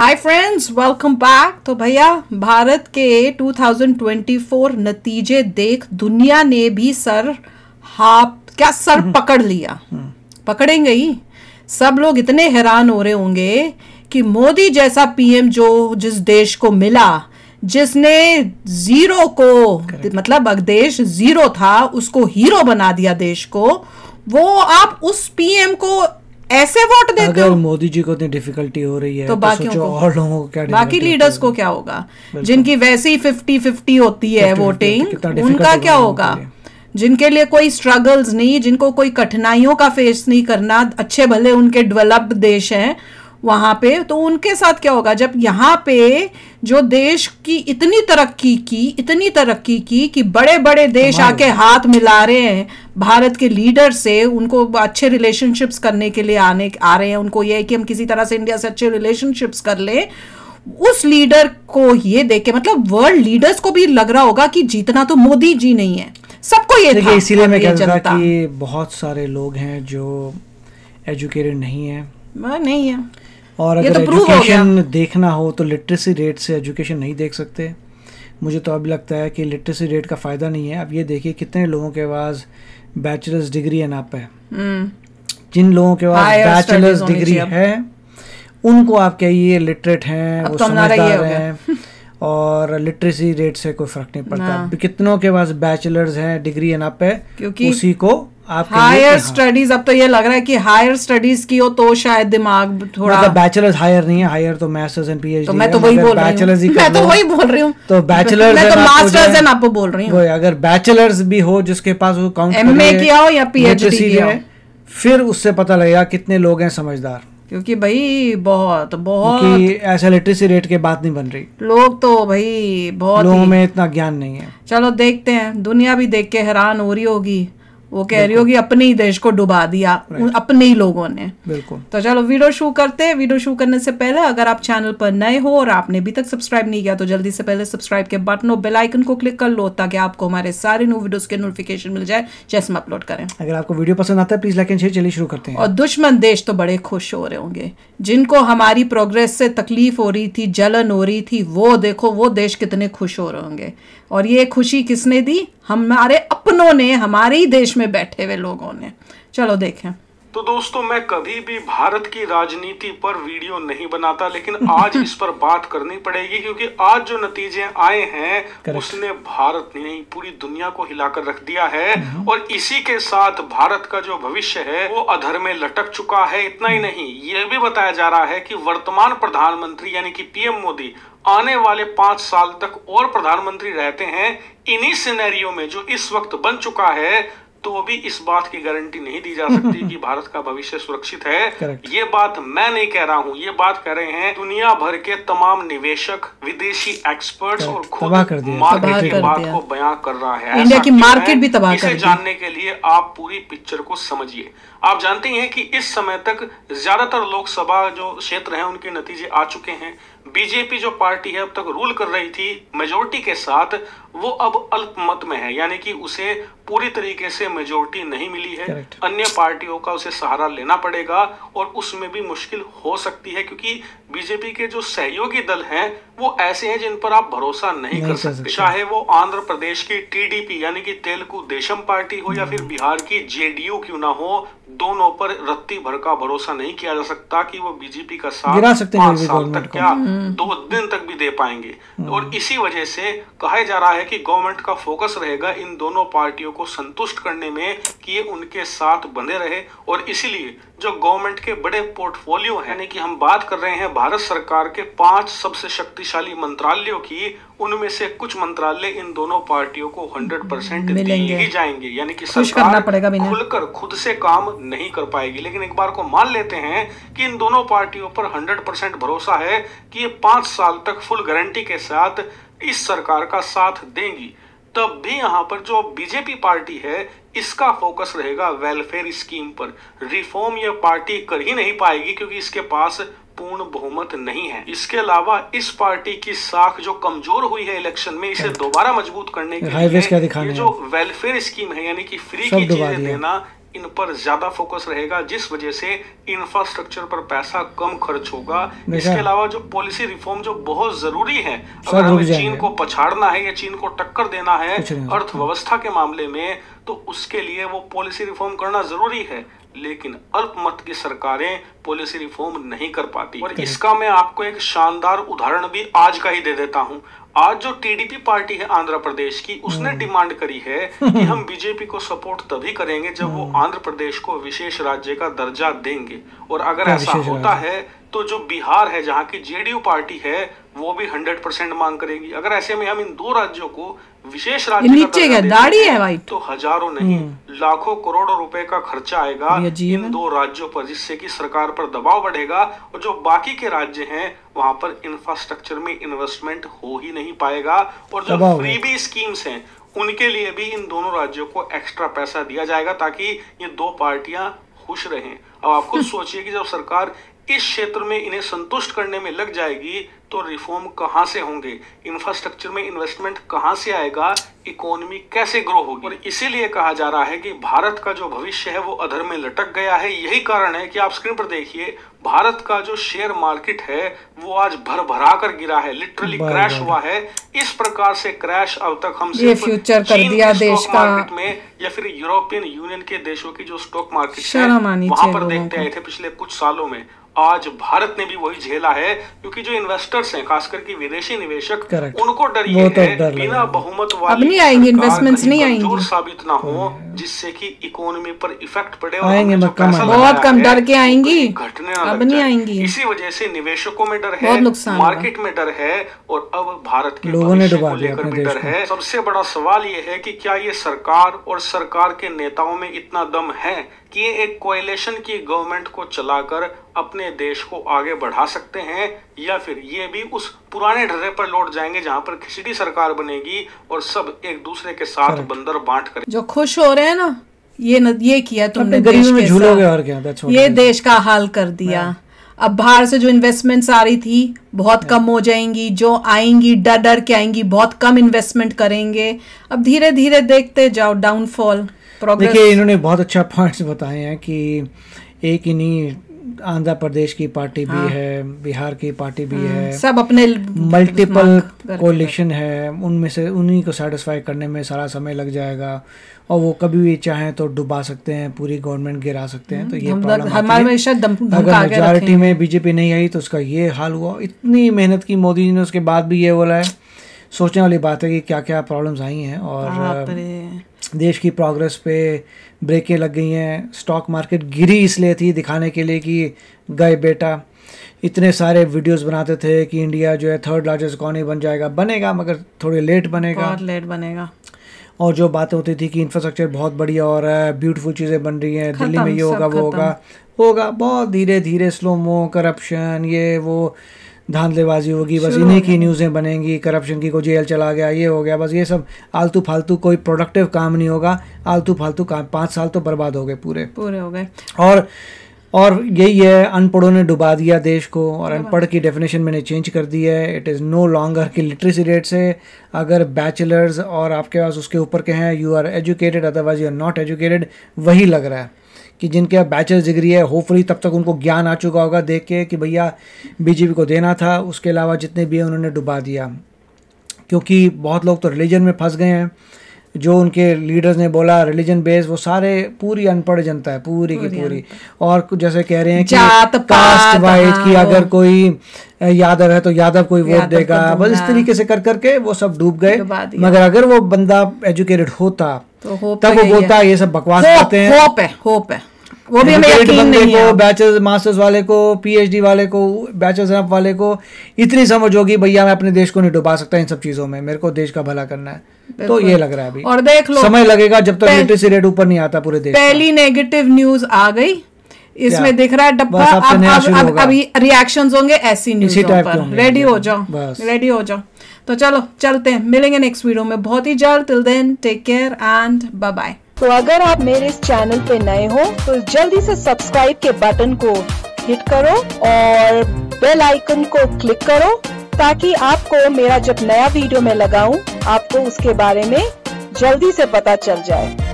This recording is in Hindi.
Hi friends, welcome back. तो भैया, भारत के 2024 नतीजे देख दुनिया ने भी सर पकड़ लिया। पकड़ेंगे ही। सब लोग इतने हैरान हो रहे होंगे कि मोदी जैसा पीएम जो जिस देश को मिला, जिसने जीरो को मतलब देश जीरो था उसको हीरो बना दिया देश को, वो आप उस पीएम को ऐसे वोट देते अगर हो? मोदी जी को इतनी डिफिकल्टी हो रही है तो बाकियों सोचो को, और लोगों को क्या, बाकी लीडर्स को क्या होगा जिनकी वैसे ही 50-50 होती है वोटिंग, उनका क्या होगा? जिनके लिए कोई स्ट्रगल्स नहीं, जिनको कोई कठिनाइयों का फेस नहीं करना, अच्छे भले उनके डेवलप्ड देश हैं वहां पे, तो उनके साथ क्या होगा? जब यहाँ पे जो देश की इतनी तरक्की की कि बड़े बड़े देश आके हाथ मिला रहे हैं भारत के लीडर से, उनको अच्छे रिलेशनशिप्स करने के लिए आ रहे हैं। उनको ये है कि हम किसी तरह से इंडिया से अच्छे रिलेशनशिप्स कर ले। उस लीडर को ये देख के मतलब वर्ल्ड लीडर्स को भी लग रहा होगा कि जीतना तो मोदी जी नहीं है, सबको ये था। इसीलिए मैं कह रहा था कि बहुत सारे लोग हैं जो एजुकेटेड नहीं है और अगर एजुकेशन देखना हो तो लिटरेसी रेट से एजुकेशन नहीं देख सकते। मुझे तो अब लगता है कि लिटरेसी रेट का फ़ायदा नहीं है। अब ये देखिए कितने लोगों के पास बैचलर्स डिग्री है नाप है। जिन लोगों के पास बैचलर्स डिग्री है उनको आप कहिए लिटरेट हैं, वो समझदार हैं और लिटरेसी रेट से कोई फर्क नहीं पड़ता। कितनों के पास बैचलर्स हैं, डिग्री है नाप है, क्योंकि उसी को आप हायर स्टडीज, अब तो ये लग रहा है कि हायर स्टडीज की हो तो शायद दिमाग थोड़ा, मतलब बैचलर्स हायर नहीं है, हायर तो मास्टर्स एंड पीएचडी। तो मैं तो वही बोल रही हूँ, तो बैचलर्स मैं तो मास्टर्स एंड आपको बोल रही हूँ। अगर बैचलर्स भी हो जिसके पास वो काउंट एमए किया हो या पीएचडी किया हो, फिर उससे पता लगेगा कितने लोग हैं समझदार। क्योंकि भाई बहुत ऐसा लिटरेसी रेट के बात नहीं बन रही। लोग तो भाई बहुत लोगों में इतना ज्ञान नहीं है। चलो देखते हैं, दुनिया भी देख के हैरान हो रही होगी। वो कह रही होगी अपने ही देश को डुबा दिया अपने ही लोगों ने। बिल्कुल। तो चलो वीडियो शुरू करने से पहले अगर आप चैनल पर नए हो और आपने अभी तक सब्सक्राइब नहीं किया तो जल्दी से पहले सब्सक्राइब के बटन और बेल आइकन को क्लिक कर लो ताकि आपको हमारे सारे न्यू वीडियोस के नोटिफिकेशन मिल जाए जैसे हम अपलोड करें। अगर आपको वीडियो पसंद आता है प्लीज लाइक एंड शेयर। चलिए शुरू करते हैं। और दुश्मन देश तो बड़े खुश हो रहे होंगे, जिनको हमारी प्रोग्रेस से तकलीफ हो रही थी, जलन हो रही थी, वो देखो वो देश कितने खुश हो रहे होंगे। और ये खुशी किसने दी? हमारे अपनों ने, हमारे ही देश में बैठे हुए लोगों ने। चलो देखें। तो दोस्तों, मैं कभी भी भारत की राजनीति पर वीडियो नहीं बनाता, लेकिन आज इस पर बात करनी पड़ेगी क्योंकि आज जो नतीजे आए हैं उसने भारत नहीं पूरी दुनिया को हिलाकर रख दिया है। और इसी के साथ भारत का जो भविष्य है वो अधर में लटक चुका है। इतना ही नहीं, ये भी बताया जा रहा है कि वर्तमान प्रधानमंत्री यानी कि पीएम मोदी आने वाले 5 साल तक और प्रधानमंत्री रहते हैं। इन्हीं सिनेरियो में जो इस वक्त बन चुका है तो भी इस बात की गारंटी नहीं दी जा सकती कि भारत का भविष्य सुरक्षित है। ये बात मैं नहीं कह रहा हूँ, ये बात कह रहे हैं दुनिया भर के तमाम निवेशक, विदेशी एक्सपर्ट्स और खुद मार्केट की बात को बयां कर रहा है। इंडिया की मार्केट भी तबाह कर दी। इसे जानने के लिए आप पूरी पिक्चर को समझिए। आप जानते हैं कि इस समय तक ज्यादातर लोकसभा जो क्षेत्र हैं उनके नतीजे आ चुके हैं। बीजेपी जो पार्टी है अब तक रूल कर रही थी मेजोरिटी के साथ, वो अब अल्पमत में है, यानी कि उसे पूरी तरीके से मेजोरिटी नहीं मिली है। अन्य पार्टियों का उसे सहारा लेना पड़ेगा और उसमें भी मुश्किल हो सकती है क्योंकि बीजेपी के जो सहयोगी दल हैं वो ऐसे हैं जिन पर आप भरोसा नहीं कर सकते। चाहे वो आंध्र प्रदेश की टीडीपी यानी कि तेलुगु देशम पार्टी हो या फिर बिहार की जेडीयू क्यों ना हो, दोनों पर रत्ती भर का भरोसा नहीं किया जा सकता कि वो बीजेपी का साथ 5 साल तक क्या 2 दिन तक भी दे पाएंगे। और इसी वजह से कहा जा रहा है कि गवर्नमेंट का फोकस रहेगा इन दोनों पार्टियों को संतुष्ट करने में कि ये उनके साथ बंधे रहे। और इसीलिए जो गवर्नमेंट के बड़े पोर्टफोलियो है, यानी कि हम बात कर रहे हैं भारत सरकार के 5 सबसे शक्तिशाली मंत्रालयों की, उनमें से कुछ मंत्रालय इन दोनों पार्टियों को 100% दिए ही जाएंगे। यानी कि सरकार खुलकर खुद से काम नहीं कर पाएगी। लेकिन एक बार को मान लेते हैं कि इन दोनों पार्टियों पर 100% भरोसा है कि ये 5 साल तक फुल गारंटी के साथ इस सरकार का साथ देंगी, तब भी यहाँ पर जो बीजेपी पार्टी है इसका फोकस रहेगा वेलफेयर स्कीम पर। रिफॉर्म ये पार्टी कर ही नहीं पाएगी क्योंकि इसके पास पूर्ण बहुमत नहीं है। इसके अलावा इस पार्टी की साख जो कमजोर हुई है इलेक्शन में, इसे दोबारा मजबूत करने के लिए ये जो वेलफेयर स्कीम है यानी कि फ्री की चीजें देना, इन पर ज्यादा फोकस रहेगा, जिस वजह से इंफ्रास्ट्रक्चर पर पैसा कम खर्च होगा। इसके अलावा जो पॉलिसी रिफॉर्म जो बहुत जरूरी है, अगर हमें चीन को पछाड़ना है या चीन को टक्कर देना है अर्थव्यवस्था के मामले में, तो उसके लिए वो पॉलिसी रिफॉर्म करना जरूरी है। लेकिन अल्पमत की सरकारें पॉलिसी रिफॉर्म नहीं कर पाती। और इसका मैं आपको एक शानदार उदाहरण भी आज का ही दे देता हूं। आज जो टीडीपी पार्टी है आंध्र प्रदेश की, उसने डिमांड करी है कि हम बीजेपी को सपोर्ट तभी करेंगे जब वो आंध्र प्रदेश को विशेष राज्य का दर्जा देंगे। और अगर ऐसा होता है तो जो बिहार है, जहाँ की जेडीयू पार्टी है, वो भी 100% मांग करेगी। अगर ऐसे में हम इन दो राज्यों को विशेष राज्य का दाढ़ी है भाई, तो हजारों नहीं लाखों करोड़ों रुपए का खर्चा आएगा इन दो राज्यों पर, जिससे कि सरकार पर दबाव बढ़ेगा और जो बाकी के राज्य हैं वहां पर इंफ्रास्ट्रक्चर में इन्वेस्टमेंट हो ही नहीं पाएगा। और जो फ्रीबी स्कीम्स हैं उनके लिए भी इन दोनों राज्यों को एक्स्ट्रा पैसा दिया जाएगा ताकि ये दो पार्टियां खुश रहें। अब आप खुद सोचिए कि जब सरकार इस क्षेत्र में इन्हें संतुष्ट करने में लग जाएगी तो रिफॉर्म कहां से होंगे, इंफ्रास्ट्रक्चर में इन्वेस्टमेंट कहां से आएगा, इकोनॉमी कैसे ग्रो होगी। और इसीलिए कहा जा रहा है कि भारत का जो भविष्य है वो अधर में लटक गया है। यही कारण है कि आप स्क्रीन पर देखिए, भारत का जो शेयर मार्केट है वो आज भरा कर गिरा है, लिटरली क्रैश हुआ है। इस प्रकार से क्रैश अब तक हम सिर्फ फ्यूचर कर दिया देश का मार्केट में या फिर यूरोपियन यूनियन के देशों की जो स्टॉक मार्केट है वहां पर देखते आए थे पिछले कुछ सालों में। आज भारत ने भी वही झेला है, क्योंकि जो इन्वेस्टर्स हैं, खासकर के विदेशी निवेशक, उनको डर ये है बिना बहुमत वाली नहीं आएंगे, इन्वेस्टमेंट्स नहीं आएंगे, जोर साबित ना हो जिससे कि इकोनॉमी पर इफेक्ट पड़े और बहुत कम डर के आएंगी, घटने अब नहीं आएंगी। इसी वजह से निवेशकों में डर है, मार्केट में डर है और अब भारत के भविष्य को लेकर भी डर है। सबसे बड़ा सवाल ये है कि क्या ये सरकार और सरकार के नेताओं में इतना दम है कि ये एक कोएलिशन की गवर्नमेंट को चलाकर अपने देश को आगे बढ़ा सकते हैं, या फिर ये भी उस पुराने ढर्रे पर लौट जाएंगे जहां पर खिचड़ी सरकार बनेगी और सब एक दूसरे के साथ बंदर बांट कर। जो खुश हो रहे हैं ना, ये किया तुमने देश के झूलोगे और क्या, ये देश का हाल कर दिया। अब बाहर से जो इन्वेस्टमेंट्स आ रही थी बहुत कम हो जाएंगी, जो आएंगी डर डर के आएंगी, बहुत कम इन्वेस्टमेंट करेंगे। अब धीरे धीरे देखते जाओ डाउनफॉल। देखिए इन्होंने बहुत अच्छा पॉइंट्स बताए हैं कि एक ही नहीं, आंध्र प्रदेश की पार्टी भी है, बिहार की पार्टी भी है, सब अपने मल्टीपल कोलिशन है, उनमें से उन्हीं को सेटिस्फाई करने में सारा समय लग जाएगा और वो कभी भी चाहें तो डुबा सकते हैं, पूरी गवर्नमेंट गिरा सकते हैं। तो ये प्रॉब्लम, अगर मेजॉरिटी में बीजेपी नहीं आई तो उसका ये हाल हुआ। इतनी मेहनत की मोदी जी ने, उसके बाद भी ये बोला है। सोचने वाली बात है कि क्या क्या प्रॉब्लम्स आई हैं और देश की प्रोग्रेस पे ब्रेकें लग गई हैं। स्टॉक मार्केट गिरी इसलिए थी, दिखाने के लिए कि गए बेटा, इतने सारे वीडियोस बनाते थे कि इंडिया जो है 3rd लार्जेस्ट इकॉनमी बन जाएगा, बनेगा मगर थोड़े लेट बनेगा, बहुत लेट बनेगा। और जो बातें होती थी कि इंफ्रास्ट्रक्चर बहुत बढ़िया और ब्यूटीफुल चीज़ें बन रही हैं, दिल्ली में ये होगा वो होगा, बहुत धीरे धीरे स्लो मो, करप्शन, ये वो धांधलेबाजी होगी, बस इन्हीं की न्यूज़ें बनेंगी, करप्शन की, को जेल चला गया, ये हो गया, बस ये सब आलतू फालतू, कोई प्रोडक्टिव काम नहीं होगा, आलतू फालतू काम। 5 साल तो बर्बाद हो गए, पूरे हो गए। और यही है, अनपढ़ों ने डुबा दिया देश को। और अनपढ़ की डेफिनेशन मैंने चेंज कर दी है, इट इज़ नो लॉन्गर की लिटरेसी रेट से अगर बैचलर्स और आपके पास उसके ऊपर के हैं, you are educated, otherwise you are not educated, वही लग रहा है कि जिनके बैचलर्स डिग्री है, होपफुली तब तक उनको ज्ञान आ चुका होगा देख के कि भैया बीजेपी को देना था। उसके अलावा जितने भी हैं उन्होंने डुबा दिया, क्योंकि बहुत लोग तो रिलीजन में फंस गए हैं। जो उनके लीडर्स ने बोला रिलीजन बेस, वो सारे पूरी अनपढ़ जनता है, पूरी की पूरी। और जैसे कह रहे हैं कि कास्ट वाइज की अगर कोई यादव है तो यादव कोई वोट देगा, बस इस तरीके से कर करके वो सब डूब गए। मगर अगर वो बंदा एजुकेटेड होता तो तब वो बोलता ये सब बकवास करते हैं। होप है वो भी हमें यकीन नहीं है। बैचलर्स मास्टर्स वाले को, पीएचडी वाले को, बैचलर्स वाले को इतनी समझ होगी भैया मैं अपने देश को नहीं डुबा सकता इन सब चीजों में, मेरे को देश का भला करना है। तो ये लग रहा है अभी, और देख लो समय लगेगा जब तक लिटरेसी रेट ऊपर नहीं आता पूरे देश। पहली नेगेटिव न्यूज आ गई, इसमें दिख रहा है डब्बा, अब रिएक्शंस होंगे ऐसी न्यूज़ पर। रेडी हो जाओ, रेडी हो जाओ। तो चलो चलते हैं, मिलेंगे नेक्स्ट वीडियो में बहुत ही जल्द। Till then take care and bye bye. तो अगर आप मेरे इस चैनल पे नए हो तो जल्दी से सब्सक्राइब के बटन को हिट करो और बेल आइकन को क्लिक करो, ताकि आपको मेरा जब नया वीडियो मैं लगाऊं आपको उसके बारे में जल्दी से पता चल जाए।